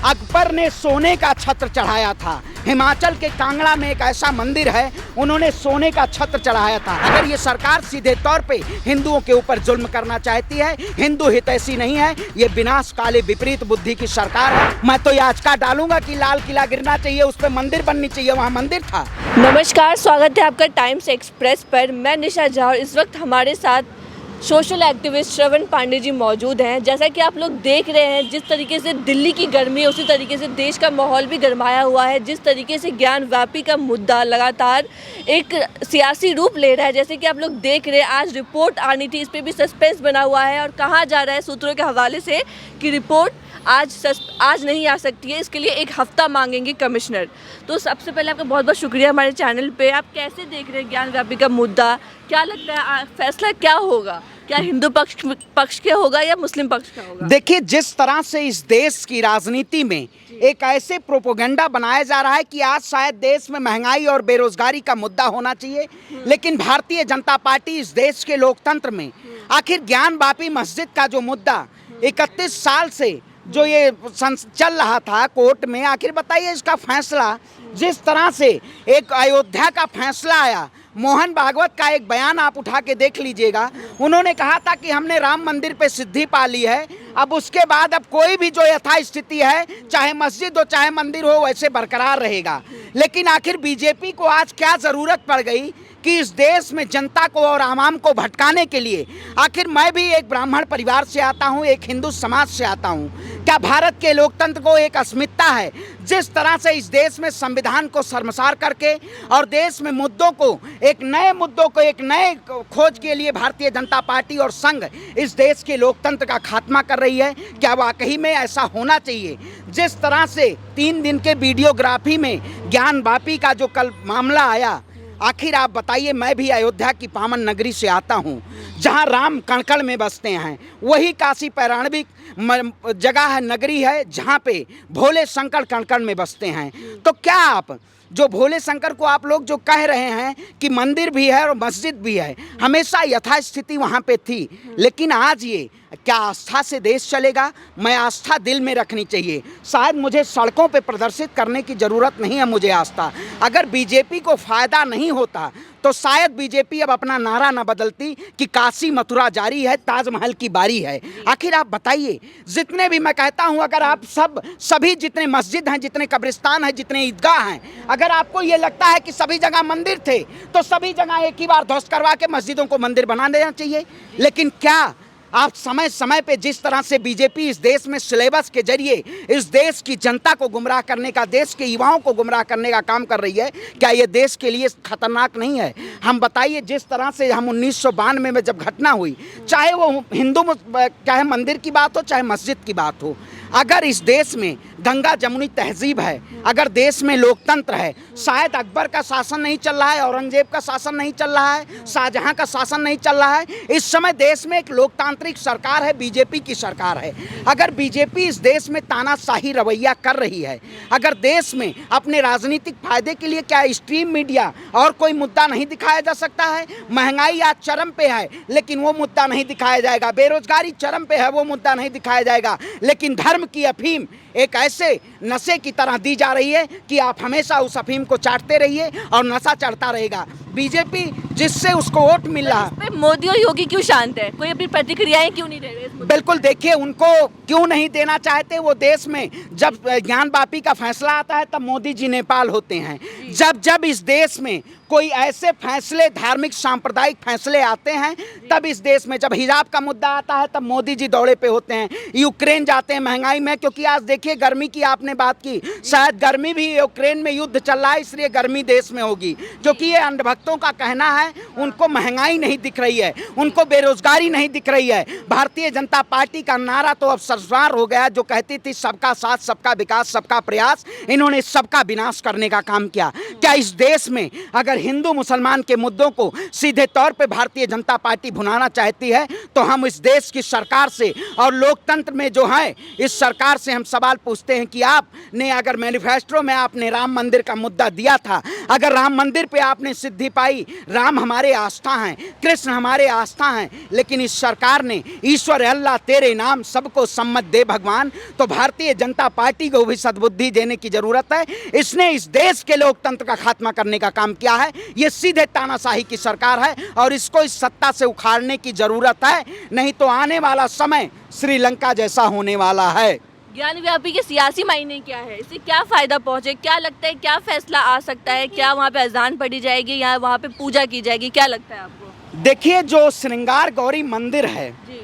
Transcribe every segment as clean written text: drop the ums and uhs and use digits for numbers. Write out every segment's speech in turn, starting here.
अकबर ने सोने का छत्र चढ़ाया था। हिमाचल के कांगड़ा में एक ऐसा मंदिर है, उन्होंने सोने का छत्र चढ़ाया था। अगर ये सरकार सीधे तौर पे हिंदुओं के ऊपर जुल्म करना चाहती है, हिंदू हितैषी नहीं है, ये विनाशकाली विपरीत बुद्धि की सरकार है। मैं तो याचिका डालूंगा कि लाल किला गिरना चाहिए, उस पर मंदिर बननी चाहिए, वहाँ मंदिर था। नमस्कार, स्वागत है आपका टाइम्स एक्सप्रेस पर। मैं निशा झा और इस वक्त हमारे साथ सोशल एक्टिविस्ट श्रवण पांडे जी मौजूद हैं। जैसा कि आप लोग देख रहे हैं, जिस तरीके से दिल्ली की गर्मी है उसी तरीके से देश का माहौल भी गरमाया हुआ है। जिस तरीके से ज्ञानवापी का मुद्दा लगातार एक सियासी रूप ले रहा है, जैसे कि आप लोग देख रहे हैं, आज रिपोर्ट आनी थी, इस पर भी सस्पेंस बना हुआ है और कहा जा रहा है सूत्रों के हवाले से कि रिपोर्ट आज नहीं आ सकती है, इसके लिए एक हफ्ता मांगेंगे कमिश्नर। तो सबसे पहले आपका बहुत बहुत शुक्रिया हमारे चैनल पे। आप कैसे देख रहे हैं ज्ञानवापी का मुद्दा? क्या लगता है फैसला क्या होगा? क्या हिंदू पक्ष के होगा या मुस्लिम पक्ष का होगा? देखिए, जिस तरह से इस देश की राजनीति में एक ऐसे प्रोपोगंडा बनाया जा रहा है कि आज शायद देश में महंगाई और बेरोजगारी का मुद्दा होना चाहिए, लेकिन भारतीय जनता पार्टी इस देश के लोकतंत्र में आखिर ज्ञानवापी मस्जिद का जो मुद्दा 31 साल से जो ये चल रहा था कोर्ट में, आखिर बताइए इसका फैसला, जिस तरह से एक अयोध्या का फैसला आया, मोहन भागवत का एक बयान आप उठा के देख लीजिएगा। उन्होंने कहा था कि हमने राम मंदिर पे सिद्धि पा ली है, अब उसके बाद अब कोई भी जो यथास्थिति है, चाहे मस्जिद हो चाहे मंदिर हो, वैसे बरकरार रहेगा। लेकिन आखिर बीजेपी को आज क्या ज़रूरत पड़ गई कि इस देश में जनता को और आवाम को भटकाने के लिए? आखिर मैं भी एक ब्राह्मण परिवार से आता हूँ, एक हिंदू समाज से आता हूँ। क्या भारत के लोकतंत्र को एक अस्मिता है? जिस तरह से इस देश में संविधान को शर्मसार करके और देश में मुद्दों को एक नए खोज के लिए भारतीय जनता पार्टी और संघ इस देश के लोकतंत्र का खात्मा कर रही है, क्या वाकई में ऐसा होना चाहिए? जिस तरह से 3 दिन के वीडियोग्राफी में ज्ञानवापी का जो कल मामला आया, आखिर आप बताइए, मैं भी अयोध्या की पावन नगरी से आता हूँ, जहाँ राम कण-कण में बसते हैं। वही काशी पौराणिक जगह है, नगरी है, जहाँ पे भोले शंकर कण-कण में बसते हैं। तो क्या आप जो भोले शंकर को आप लोग जो कह रहे हैं कि मंदिर भी है और मस्जिद भी है, हमेशा यथास्थिति वहाँ पे थी, लेकिन आज ये क्या आस्था से देश चलेगा? मैं आस्था दिल में रखनी चाहिए। शायद मुझे सड़कों पे प्रदर्शित करने की ज़रूरत नहीं है, मुझे आस्था। अगर बीजेपी को फ़ायदा नहीं होता तो शायद बीजेपी अब अपना नारा न बदलती कि काशी मथुरा जारी है, ताजमहल की बारी है। आखिर आप बताइए, जितने भी मैं कहता हूँ, अगर आप सभी जितने मस्जिद हैं, जितने कब्रिस्तान हैं, जितने ईदगाह हैं, अगर आपको ये लगता है कि सभी जगह मंदिर थे, तो सभी जगह एक ही बार ध्वस्त करवा के मस्जिदों को मंदिर बना देना चाहिए। लेकिन क्या आप समय समय पे जिस तरह से बीजेपी इस देश में सिलेबस के जरिए इस देश की जनता को गुमराह करने का, देश के युवाओं को गुमराह करने का काम कर रही है, क्या ये देश के लिए खतरनाक नहीं है? हम बताइए, जिस तरह से हम 1992 में जब घटना हुई, चाहे वो चाहे मंदिर की बात हो चाहे मस्जिद की बात हो, अगर इस देश में गंगा जमुनी तहजीब है, अगर देश में लोकतंत्र है, शायद अकबर का शासन नहीं चल रहा है, औरंगजेब का शासन नहीं चल रहा है, शाहजहां का शासन नहीं चल रहा है, इस समय देश में एक लोकतांत्रिक सरकार है, बीजेपी की सरकार है। अगर बीजेपी इस देश में तानाशाही रवैया कर रही है, अगर देश में अपने राजनीतिक फायदे के लिए क्या स्ट्रीम मीडिया और कोई मुद्दा नहीं दिखाया जा सकता है? महंगाई आज चरम पे है, लेकिन वो मुद्दा नहीं दिखाया जाएगा। बेरोजगारी चरम पे है, वो मुद्दा नहीं दिखाया जाएगा। लेकिन धर्म की अफीम एक ऐसे नशे की तरह दी जा रही है कि आप हमेशा उस अफीम को चाटते रहिए और नशा चढ़ता रहेगा। बीजेपी जिससे उसको वोट मिल रहा है, मोदी और योगी क्यों शांत है? कोई अपनी प्रतिक्रियाएं क्यों नहीं दे रहे? बिल्कुल, देखिए, उनको क्यों नहीं देना चाहते? वो देश में जब ज्ञानवापी का फैसला आता है तब मोदी जी नेपाल होते हैं। जब इस देश में कोई ऐसे फैसले, धार्मिक सांप्रदायिक फैसले आते हैं, तब इस देश में जब हिजाब का मुद्दा आता है तब मोदी जी दौड़े पे होते हैं, यूक्रेन जाते हैं महंगाई में। क्योंकि आज देखिए, गर्मी की आपने बात की, शायद गर्मी भी, यूक्रेन में युद्ध चल रहा है इसलिए गर्मी देश में होगी, क्योंकि ये अंधभक्तों का कहना है। उनको महंगाई नहीं दिख रही है, उनको बेरोजगारी नहीं दिख रही है। भारतीय जनता पार्टी का नारा तो अब सरसार हो गया, जो कहती थी सबका साथ, सबका विकास, सबका प्रयास, इन्होंने सबका विनाश करने का काम किया। क्या इस देश में अगर हिंदू मुसलमान के मुद्दों को सीधे तौर पे भारतीय जनता पार्टी भुनाना चाहती है, तो हम इस देश की सरकार से और लोकतंत्र में जो है, इस सरकार से हम सवाल पूछते हैं कि आपने अगर मैनिफेस्टो में आपने राम मंदिर का मुद्दा दिया था, अगर राम मंदिर पे आपने सिद्धि नहीं पाई। राम हमारे आस्था हैं, कृष्ण हमारे आस्था हैं, लेकिन इस सरकार ने ईश्वर अल्लाह तेरे नाम सबको सम्मत दे भगवान। तो भारतीय जनता पार्टी को भी सद्बुद्धि देने की जरूरत है। इसने इस देश के लोकतंत्र का खात्मा करने का काम किया है। ये सीधे तानाशाही की सरकार है और इसको इस सत्ता से उखाड़ने की जरूरत है, नहीं तो आने वाला समय श्रीलंका जैसा होने वाला है। ज्ञानव्यापी के सियासी मायने क्या है, इससे क्या फ़ायदा पहुँचे, क्या लगता है, क्या फैसला आ सकता है, क्या वहाँ पे अजान पढ़ी जाएगी या वहाँ पे पूजा की जाएगी, क्या लगता है आपको? देखिए, जो श्रृंगार गौरी मंदिर है जी।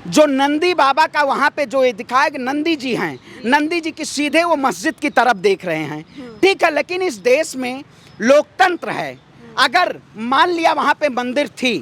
जो नंदी बाबा का वहाँ पे जो ये दिखाया कि नंदी जी हैं, नंदी जी की सीधे वो मस्जिद की तरफ देख रहे हैं, ठीक है। लेकिन इस देश में लोकतंत्र है। अगर मान लिया वहाँ पे मंदिर थी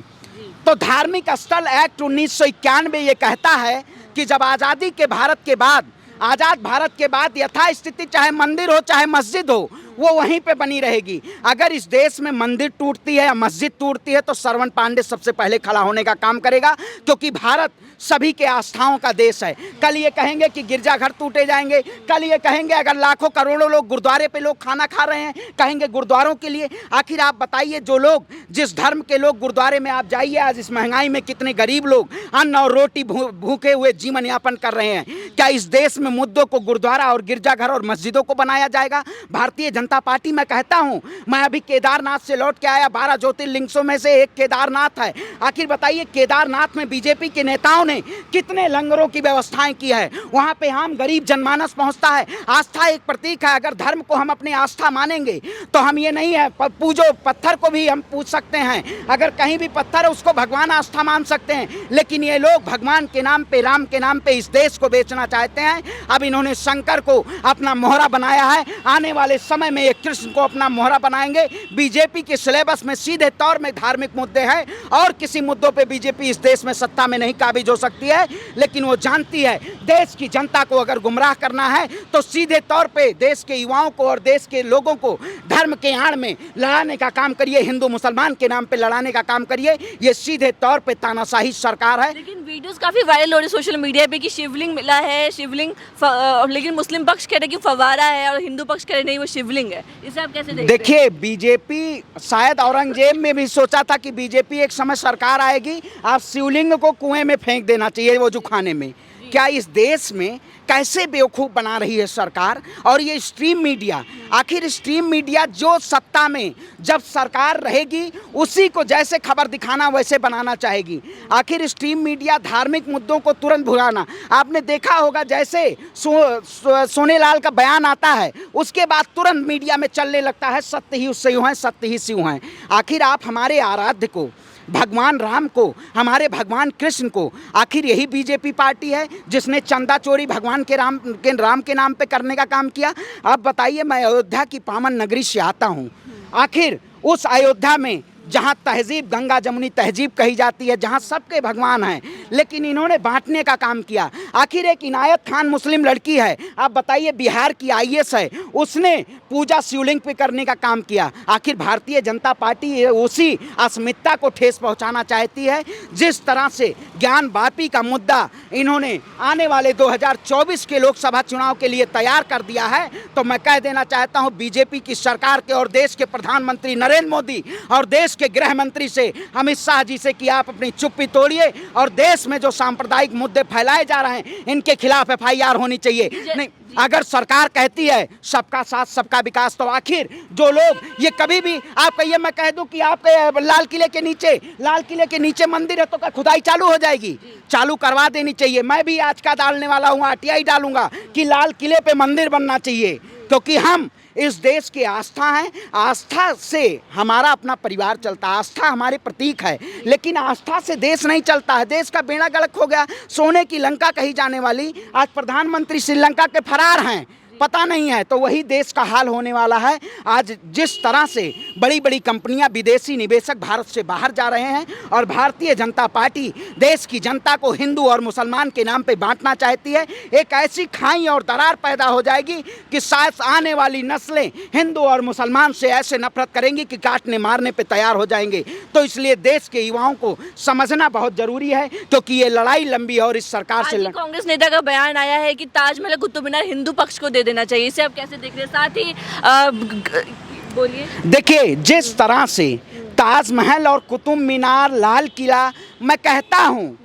तो धार्मिक स्थल एक्ट 1991 ये कहता है कि जब आज़ादी के भारत के बाद, आज़ाद भारत के बाद यथास्थिति चाहे मंदिर हो चाहे मस्जिद हो, वो वहीं पे बनी रहेगी। अगर इस देश में मंदिर टूटती है या मस्जिद टूटती है तो श्रवण पांडे सबसे पहले खड़ा होने का काम करेगा, क्योंकि भारत सभी के आस्थाओं का देश है। कल ये कहेंगे कि गिरजाघर टूटे जाएंगे, कल ये कहेंगे अगर लाखों करोड़ों लोग गुरुद्वारे पे लोग खाना खा रहे हैं, कहेंगे गुरुद्वारों के लिए। आखिर आप बताइए, जो लोग, जिस धर्म के लोग गुरुद्वारे में आप जाइए, आज इस महंगाई में कितने गरीब लोग अन्न और रोटी भूखे हुए जीवन यापन कर रहे हैं। क्या इस देश में मुद्दों को गुरुद्वारा और गिरजाघर और मस्जिदों को बनाया जाएगा? भारतीय जनता पार्टी, मैं कहता हूं, मैं अभी केदारनाथ से लौट के आया, 12 ज्योतिर्लिंगों में से एक केदारनाथ है। आखिर बताइए, केदारनाथ में बीजेपी के नेताओं ने कितने लंगरों की व्यवस्थाएं की है। वहां पे आम गरीब जनमानस पहुंचता है। आस्था एक प्रतीक है। अगर धर्म को हम अपनी आस्था मानेंगे तो हम ये नहीं है पूजो, पत्थर को भी हम पूज सकते हैं। अगर कहीं भी पत्थर है उसको भगवान आस्था मान सकते हैं। लेकिन ये लोग भगवान के नाम पे, राम के नाम पे इस देश को बेचना चाहते हैं। अब इन्होंने शंकर को अपना मोहरा बनाया है, आने वाले समय में ये कृष्ण को अपना मोहरा बनाएंगे। बीजेपी के सिलेबस में सीधे तौर में धार्मिक मुद्दे हैं और किसी मुद्दों पे बीजेपी इस देश में सत्ता में नहीं काबिज हो सकती है। लेकिन वो जानती है देश की जनता को अगर गुमराह करना है तो सीधे तौर पे देश के युवाओं को और देश के लोगों को धर्म के आड़ में लड़ाने का काम करिए, हिंदू मुसलमान के नाम पे लड़ाने का काम करिए। ये सीधे तौर पे तानाशाही सरकार है। लेकिन वीडियोस काफी वायरल हो रही है सोशल मीडिया पे कि शिवलिंग मिला है, शिवलिंग लेकिन मुस्लिम पक्ष कह रहे कि फवारा है और हिंदू पक्ष कह रहे नहीं वो शिवलिंग है। इसे आप कैसे देखते हैं? देखिए, बीजेपी शायद औरंगजेब में भी सोचा था कि बीजेपी एक समय सरकार आएगी, आप शिवलिंग को कुएं में फेंक देना चाहिए वो जुखाने में। क्या इस देश में कैसे बेवकूफ़ बना रही है सरकार? और ये स्ट्रीम मीडिया, आखिर स्ट्रीम मीडिया जो सत्ता में जब सरकार रहेगी उसी को जैसे खबर दिखाना वैसे बनाना चाहेगी। आखिर स्ट्रीम मीडिया धार्मिक मुद्दों को तुरंत भुलाना, आपने देखा होगा जैसे सोनेलाल का बयान आता है उसके बाद तुरंत मीडिया में चलने लगता है सत्य ही उससे यूँ हैं, सत्य ही स्यों हैं। आखिर आप हमारे आराध्य को, भगवान राम को, हमारे भगवान कृष्ण को, आखिर यही बीजेपी पार्टी है जिसने चंदा चोरी भगवान के राम के नाम पे करने का काम किया? आप बताइए, मैं अयोध्या की पावन नगरी से आता हूँ। आखिर उस अयोध्या में जहाँ तहजीब गंगा जमुनी तहजीब कही जाती है, जहाँ सबके भगवान हैं, लेकिन इन्होंने बांटने का काम किया। आखिर एक इनायत खान मुस्लिम लड़की है, आप बताइए बिहार की IAS है, उसने पूजा शिवलिंग पे करने का काम किया। आखिर भारतीय जनता पार्टी उसी अस्मिता को ठेस पहुंचाना चाहती है जिस तरह से ज्ञान वापी का मुद्दा इन्होंने आने वाले 2024 के लोकसभा चुनाव के लिए तैयार कर दिया है। तो मैं कह देना चाहता हूं बीजेपी की सरकार के और देश के प्रधानमंत्री नरेंद्र मोदी और देश के गृह मंत्री से, अमित शाह जी से, कि आप अपनी चुप्पी तोड़िए और देश में जो सांप्रदायिक मुद्दे फैलाए जा रहे हैं इनके खिलाफ FIR होनी चाहिए। नहीं, अगर सरकार कहती है सबका साथ सबका विकास, तो आखिर जो लोग ये कभी भी, आप कहिए, मैं कह दूं कि आपके लाल किले के नीचे मंदिर है तो क्या खुदाई चालू हो जाएगी? चालू करवा देनी चाहिए। मैं भी आज का डालने वाला हूँ, RTI डालूंगा कि लाल किले पे मंदिर बनना चाहिए, क्योंकि हम इस देश की आस्था हैं। आस्था से हमारा अपना परिवार चलता है, आस्था हमारे प्रतीक है। लेकिन आस्था से देश नहीं चलता है, देश का बेड़ा गर्क हो गया। सोने की लंका कही जाने वाली आज प्रधानमंत्री श्रीलंका के फरार हैं, पता नहीं है, तो वही देश का हाल होने वाला है। आज जिस तरह से बड़ी बड़ी कंपनियां, विदेशी निवेशक भारत से बाहर जा रहे हैं और भारतीय जनता पार्टी देश की जनता को हिंदू और मुसलमान के नाम पे बांटना चाहती है, एक ऐसी खाई और दरार पैदा हो जाएगी कि शायद आने वाली नस्लें हिंदू और मुसलमान से ऐसे नफरत करेंगी कि काटने मारने पर तैयार हो जाएंगे। तो इसलिए देश के युवाओं को समझना बहुत ज़रूरी है, क्योंकि ये लड़ाई लंबी और इस सरकार से कांग्रेस नेता का बयान आया है कि ताजमहल कुतुब मीनार हिंदू पक्ष को दे देना चाहिए। इसे आप कैसे देख रहे हैं? साथ ही बोलिए। देखिए, जिस तरह से ताजमहल और कुतुब मीनार, लाल किला, मैं कहता हूँ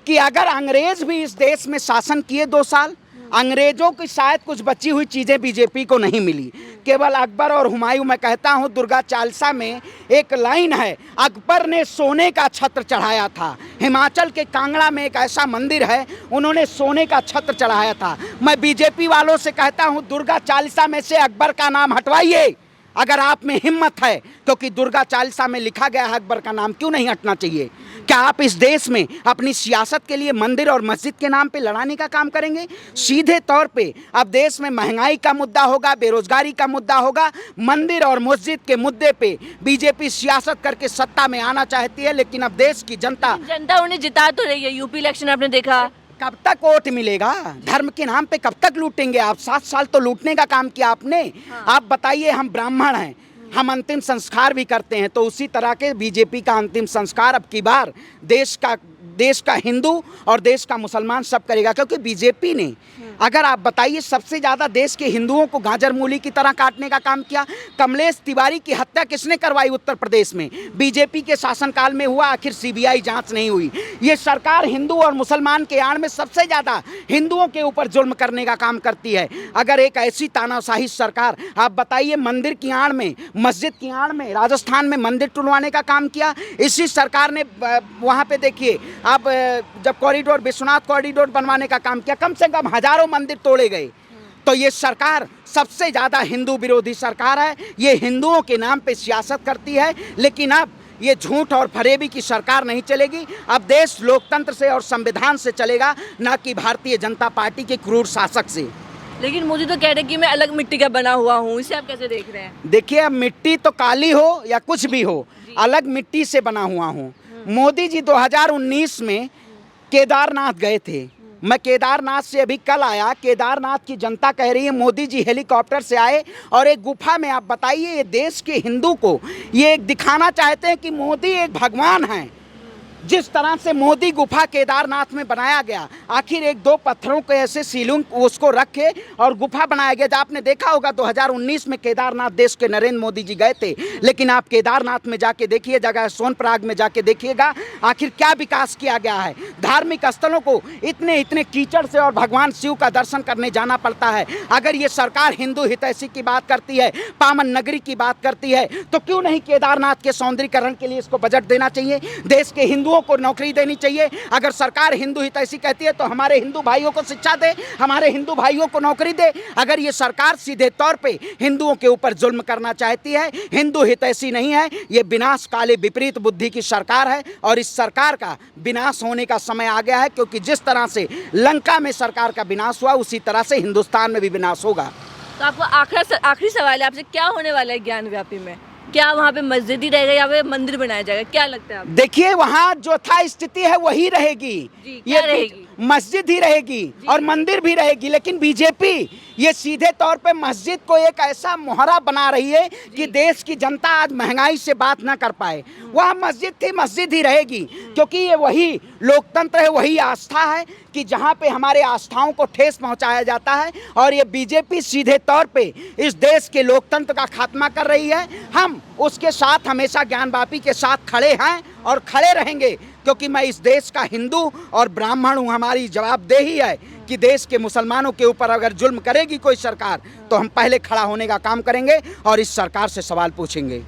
कि अगर अंग्रेज भी इस देश में शासन किए 2 साल, अंग्रेजों की शायद कुछ बची हुई चीज़ें बीजेपी को नहीं मिली। केवल अकबर और हुमायूं, मैं कहता हूँ दुर्गा चालीसा में एक लाइन है, अकबर ने सोने का छत्र चढ़ाया था। हिमाचल के कांगड़ा में एक ऐसा मंदिर है, उन्होंने सोने का छत्र चढ़ाया था। मैं बीजेपी वालों से कहता हूँ दुर्गा चालीसा में से अकबर का नाम हटवाइए अगर आप में हिम्मत है, क्योंकि दुर्गा चालीसा में लिखा गया है अकबर का नाम क्यों नहीं हटना चाहिए। क्या आप इस देश में अपनी सियासत के लिए मंदिर और मस्जिद के नाम पे लड़ाने का काम करेंगे? सीधे तौर पे अब देश में महंगाई का मुद्दा होगा, बेरोजगारी का मुद्दा होगा, मंदिर और मस्जिद के मुद्दे पे बीजेपी सियासत करके सत्ता में आना चाहती है, लेकिन अब देश की जनता उन्हें जिता तो रही है। यूपी इलेक्शन आपने देखा, कब तक वोट मिलेगा? धर्म के नाम पे कब तक लूटेंगे आप? 7 साल तो लूटने का काम किया आपने। आप बताइए, हम ब्राह्मण हैं, हम अंतिम संस्कार भी करते हैं, तो उसी तरह के बीजेपी का अंतिम संस्कार अब की बार देश का हिंदू और देश का मुसलमान सब करेगा, क्योंकि बीजेपी ने, अगर आप बताइए, सबसे ज़्यादा देश के हिंदुओं को गाजर मूली की तरह काटने का काम किया। कमलेश तिवारी की हत्या किसने करवाई उत्तर प्रदेश में? बीजेपी के शासनकाल में हुआ। आखिर सीबीआई जांच नहीं हुई। ये सरकार हिंदू और मुसलमान के आड़ में सबसे ज़्यादा हिंदुओं के ऊपर जुल्म करने का काम करती है। अगर एक ऐसी तानाशाही सरकार, आप बताइए, मंदिर की आड़ में, मस्जिद की आड़ में राजस्थान में मंदिर टुलवाने का काम किया। इसी सरकार ने वहाँ पे देखिए आप, जब कॉरिडोर, विश्वनाथ कॉरिडोर बनवाने का काम किया, कम से कम हजारों मंदिर तोड़े गए। तो ये सरकार सबसे ज़्यादा हिंदू विरोधी सरकार है। ये हिंदुओं के नाम पे सियासत करती है, लेकिन अब ये झूठ और फरेबी की सरकार नहीं चलेगी। अब देश लोकतंत्र से और संविधान से चलेगा, ना कि भारतीय जनता पार्टी के क्रूर शासक से। लेकिन मोदी तो कह रहे हैं कि मैं अलग मिट्टी का बना हुआ हूँ, इसे आप कैसे देख रहे हैं? देखिए, अब मिट्टी तो काली हो या कुछ भी हो, अलग मिट्टी से बना हुआ हूँ। मोदी जी 2019 में केदारनाथ गए थे। मैं केदारनाथ से अभी कल आया। केदारनाथ की जनता कह रही है मोदी जी हेलीकॉप्टर से आए और एक गुफा में, आप बताइए, ये देश के हिंदू को ये दिखाना चाहते हैं कि मोदी एक भगवान हैं। जिस तरह से मोदी गुफा केदारनाथ में बनाया गया, आखिर 1-2 पत्थरों के ऐसे सीलिंग उसको रखे और गुफा बनाया गया। जब आपने देखा होगा 2019 में केदारनाथ देश के नरेंद्र मोदी जी गए थे, लेकिन आप केदारनाथ में जाके देखिए, जगह सोनप्रयाग में जाके देखिएगा आखिर क्या विकास किया गया है। धार्मिक स्थलों को इतने कीचड़ से और भगवान शिव का दर्शन करने जाना पड़ता है। अगर ये सरकार हिंदू हितैषी की बात करती है, पावन नगरी की बात करती है, तो क्यों नहीं केदारनाथ के सौंदर्यीकरण के लिए इसको बजट देना चाहिए? देश के हिंदुओं को नौकरी देनी चाहिए। अगर सरकार हिंदू हितैषी कहती है तो हमारे हिंदू भाइयों को शिक्षा दे, हमारे हिंदू भाइयों को नौकरी दे। अगर ये सरकार सीधे तौर पे हिंदुओं के ऊपर जुल्म करना चाहती है, हिंदू हितैषी नहीं है, ये विनाशकाली विपरीत बुद्धि की सरकार है और इस सरकार का विनाश होने का समय आ गया है, क्योंकि जिस तरह से लंका में सरकार का विनाश हुआ, उसी तरह से हिंदुस्तान में भी विनाश होगा। तो आपको आखिरी सवाल है आपसे, क्या होने वाला है ज्ञान व्यापी में? क्या वहाँ पे मस्जिद ही रहेगा या मंदिर बनाया जाएगा? क्या लगता है आपको? देखिए, वहाँ जो था स्थिति है वही रहेगी। क्या रहेगी? मस्जिद ही रहेगी और मंदिर भी रहेगी, लेकिन बीजेपी ये सीधे तौर पे मस्जिद को एक ऐसा मोहरा बना रही है कि देश की जनता आज महंगाई से बात ना कर पाए। वह मस्जिद थी, मस्जिद ही रहेगी, क्योंकि ये वही लोकतंत्र है, वही आस्था है कि जहाँ पे हमारे आस्थाओं को ठेस पहुँचाया जाता है। और ये बीजेपी सीधे तौर पे इस देश के लोकतंत्र का खात्मा कर रही है। हम उसके साथ हमेशा ज्ञानवापी के साथ खड़े हैं और खड़े रहेंगे, क्योंकि मैं इस देश का हिंदू और ब्राह्मण हूँ। हमारी जवाबदेही है कि देश के मुसलमानों के ऊपर अगर जुल्म करेगी कोई सरकार, तो हम पहले खड़ा होने का काम करेंगे और इस सरकार से सवाल पूछेंगे।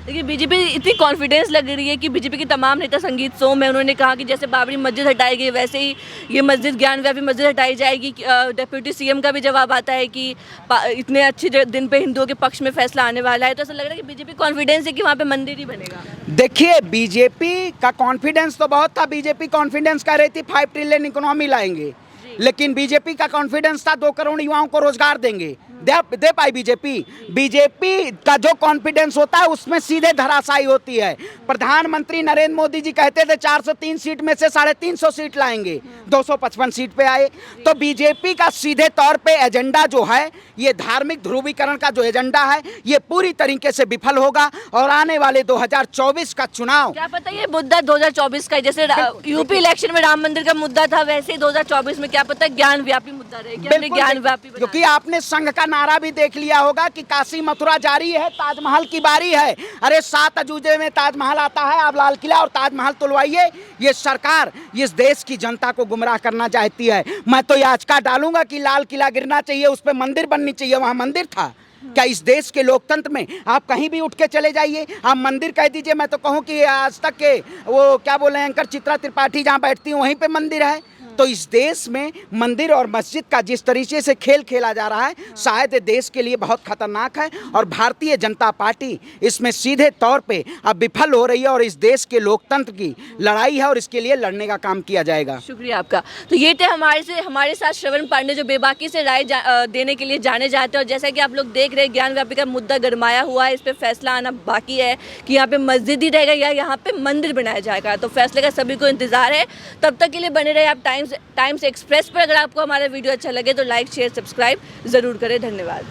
देखिए, बीजेपी इतनी कॉन्फिडेंस लग रही है कि बीजेपी के तमाम नेता संगीत शो में उन्होंने कहा कि जैसे बाबरी मस्जिद हटाई गई, वैसे ही ये मस्जिद, ज्ञानव्यापी मस्जिद हटाई जाएगी। डिप्टी सीएम का भी जवाब आता है कि इतने अच्छे दिन पे हिंदुओं के पक्ष में फैसला आने वाला है। तो ऐसा लग रहा है कि बीजेपी कॉन्फिडेंस है कि वहाँ पे मंदिर ही बनेगा। देखिए, बीजेपी का कॉन्फिडेंस तो बहुत था। बीजेपी कॉन्फिडेंस कर रही थी 5 ट्रिलियन इकोनॉमी लाएंगे, लेकिन बीजेपी का कॉन्फिडेंस था 2 करोड़ युवाओं को रोजगार देंगे। दे पाई बीजेपी का जो कॉन्फिडेंस होता है उसमें सीधे धराशायी होती है। प्रधानमंत्री नरेंद्र मोदी जी कहते थे 403 सीट में से 350 सीट लाएंगे, 255 सीट पे आए। तो बीजेपी का सीधे तौर पे एजेंडा जो है, ये धार्मिक ध्रुवीकरण का जो एजेंडा है, ये पूरी तरीके से विफल होगा और आने वाले 2024 का चुनाव, क्या पता ये मुद्दा 2024 का, जैसे यूपी इलेक्शन में राम मंदिर का मुद्दा था, वैसे ही 2024 में क्या क्या पता ज्ञान व्यापी मुद्दा रहे कि हमने बिल्कुल, ज्ञान व्यापी बना क्योंकि आपने संघ का नारा भी देख लिया होगा कि काशी मथुरा जारी है, ताजमहल की बारी है। अरे 7 अजूबे में ताजमहल आता है, आप लाल किला और ताजमहल तुलवाइए। ये सरकार इस देश की जनता को गुमराह करना चाहती है। मैं तो याचिका डालूंगा कि लाल किला गिरना चाहिए, उस पर मंदिर बननी चाहिए। वहाँ मंदिर था क्या? इस देश के लोकतंत्र में आप कहीं भी उठ के चले जाइए, आप मंदिर कह दीजिए। मैं तो कहूँ कि आज तक के वो क्या बोले एंकर चित्रा त्रिपाठी जहाँ बैठती हैं वहीं पे मंदिर है। तो इस देश में मंदिर और मस्जिद का जिस तरीके से खेल खेला जा रहा है, शायद ये देश के लिए बहुत खतरनाक है। और भारतीय जनता पार्टी इसमें सीधे तौर पे अब विफल हो रही है और इस देश के लोकतंत्र की लड़ाई है और इसके लिए लड़ने का काम किया जाएगा। शुक्रिया आपका। तो ये थे हमारे साथ श्रवण पांडे, जो बेबाकी से राय देने के लिए जाने जाते हैं। और जैसा कि आप लोग देख रहे हैं, ज्ञान व्यापी का मुद्दा गरमाया हुआ है। इस पर फैसला आना बाकी है कि यहाँ पे मस्जिद ही रहेगा या यहाँ पे मंदिर बनाया जाएगा। तो फैसले का सभी को इंतजार है। तब तक के लिए बने रहे आप टाइम्स एक्सप्रेस पर। अगर आपको हमारा वीडियो अच्छा लगे तो लाइक शेयर सब्सक्राइब ज़रूर करें। धन्यवाद।